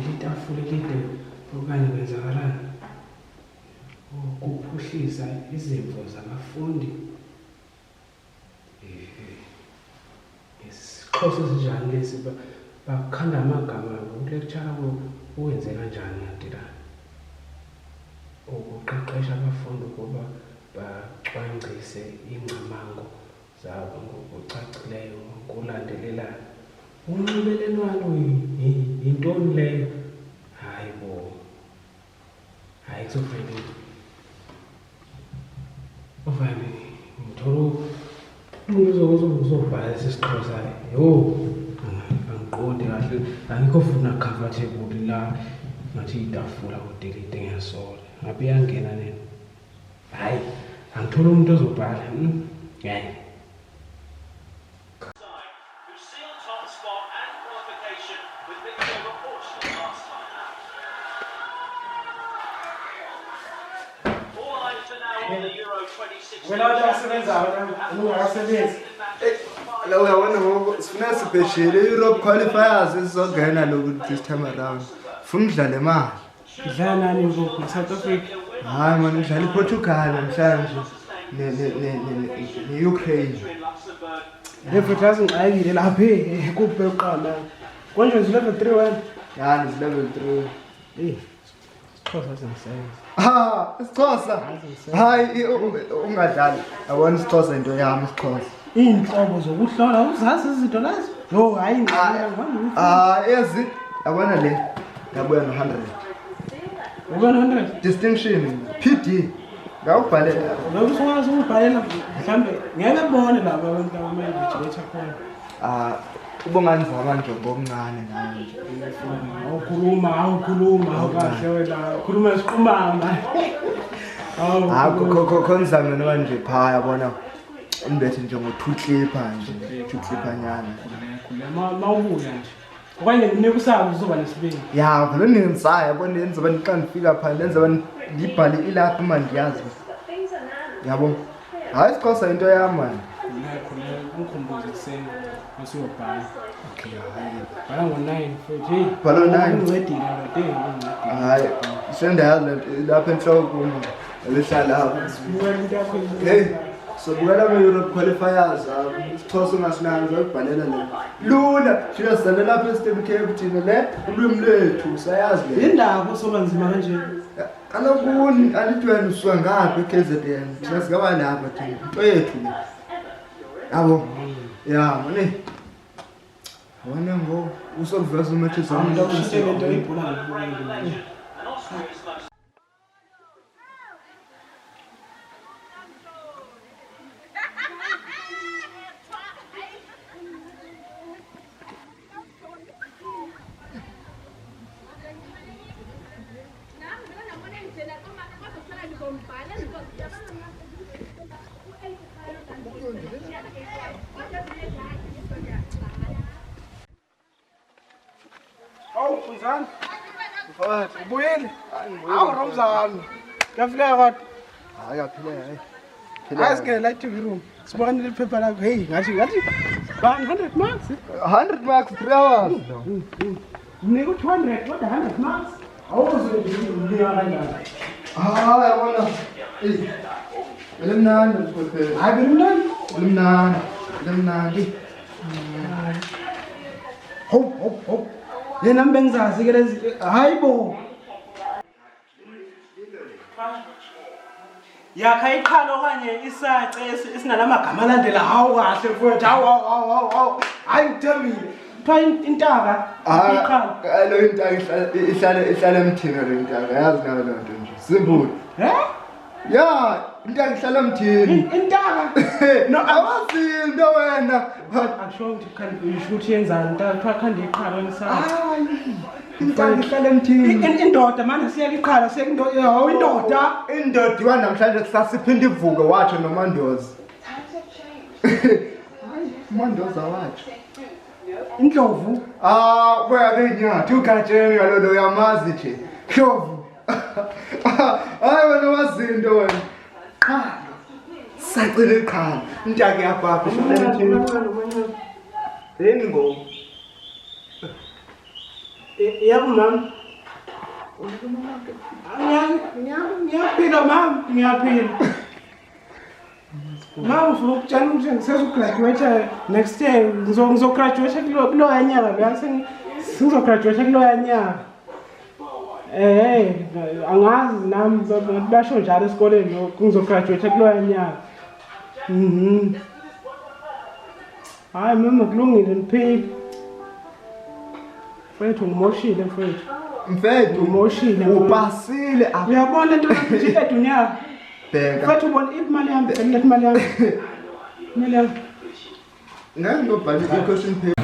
itafula elide okanye kwenzakalani ukuphuhlisa izimvo zabafundi. IsiXhosa esinjani lesi bakhanda amagama ukulekthara uwenze kanjani ngadila ukuqeqesha abafundi ukuba bacwangcise ingcamango zabo ngokucacileyo ngokulandelelana. Unxibelelwano yintoni leyo? Hayi bo, hayi kuzofike ofane ngithola uzobhala isiXhosa yo angiqondi kahle, angikho futhi na-comfortable la ngathi itafula udelete ngeyasola ngabe iyangena nini. Hayi angithola umuntu ozobhala hayi. Wena Senza ungasebenzi. La uyabona ngoba sifuna sibheshele Europe qualifiers esizongena lokhu this time around. Funa udlale imali. Idlala nani ngoku South Africa? Hayi man, udlala iPortugal namhlanje ne Ukraine. Level azingxayile lapha kuphe uqala. Konje level 3 wena? Ya ni level 3. IsiXhosa sengisebenza. IsiXhosa. Hayi ungadlali. Yabona IsiXhosa into yami IsiXhosa. Inhlobo zokuhlola uzazi izinto lezi? Yo hayi ngiyabona. Ezi yabona le yabuya no100. Ubona 100 distinction PD. Ngawubhalela. Lokho songazi ukubhalela mhlambe ngeke bone laba abantu abamayivijileta khona. Ubongani zamanje ngomncane nawe nje. Awukhuluma kahle wena. Khuluma isiqumama. Konzame noma nje phaya yabona unibethe nje ngo2 clipper nje. 2 clipper nyana. Mawubuya nje. Okanye nikusaba uzoba nesibindi. Ya, vele ningisaya yabona yenza abantu xa ngifika pha lenza abantu ngibhale ilapha manje ngiyazi. Yabo. Hayi IsiXhosa into yami man. Ungikhumbuze kuseni usiyobhala. Okay, hayi. Bhala ngo9 futhi. Bhala ngo9. Uncedile ngodinga. Hayi, sendayazi lapha enhloko lehlala lapha. Hey, so bukala Europe qualifiers IsiXhosa ngasinanza ukubhalela le. Lula, siyazana lapha eStem Cape thina le ulwimi lethu sayazi le. Indaba sobanzima kanje. Alokuni alidwena usuka ngapha eKZN. Thina sigaba lapha thina. Kwethu le. Yabo. Ya, mane. Wona ngo usokuveza umathe zami lapho into ibhulana. Mfana. Mfowethu, ubuyile? Hawu Ramzan. Ngiyafika kodwa. Hayi aphile hayi. Hayi sike la TV room. Sibonile iphepha lakho. Hey, ngathi 100 marks. 100 marks 3 hours. Nika 200 kodwa 100 marks. Awuzokunika kanjani? Yabona. Elimnandi mfowethu. Hayi belimnandi. Elimnandi. Hop. Yena mbengizazi ke lezi hayibo. Yakha iqhalo kanye isace esinanamagama alandela hawu kahle mfowethu hawu hayi ngithembile pha intaka iqhalo lo intaka ihlala emthini lo intaka yazi nawe lo nto nje simple ya intaka ihlala emthini intaka no awazi into wena akusho ukuthi ukuthi yenzani intaka pha khanda iqhalo ngisathi intaka ihlala emthini indoda manje siyeka iqhalo hawu indoda wanamhlanje kusasiphinde ivuke watsho nomandozi umandoza watsho indlovu kuya benyathi ugatsheni ngalolo uyamazi nje Ndlovu hayi wena wazinto wena qha sacile iqhala intake yapapha emthini yini ngo Yebo mama. Ngiyaphila mama, ngiyaphila. Mama ufuna ukutshela ukuthi ngisezograduate next year. Ngizograduate kuloya nyaka lo sengizograduate kuloya nyaka. Angazi nami basho njalo esikoleni ngizograduate kuloya nyaka. Hayi mama kulungile niphile. Kwethu ngimoshile mfethu. Mfethu Ngimoshile. upasile. Uyabona into engithi edunya. Bheka. Mfethu ubona imali yami, imali yami. Imali yami. Ngeke ngobhala i-question paper.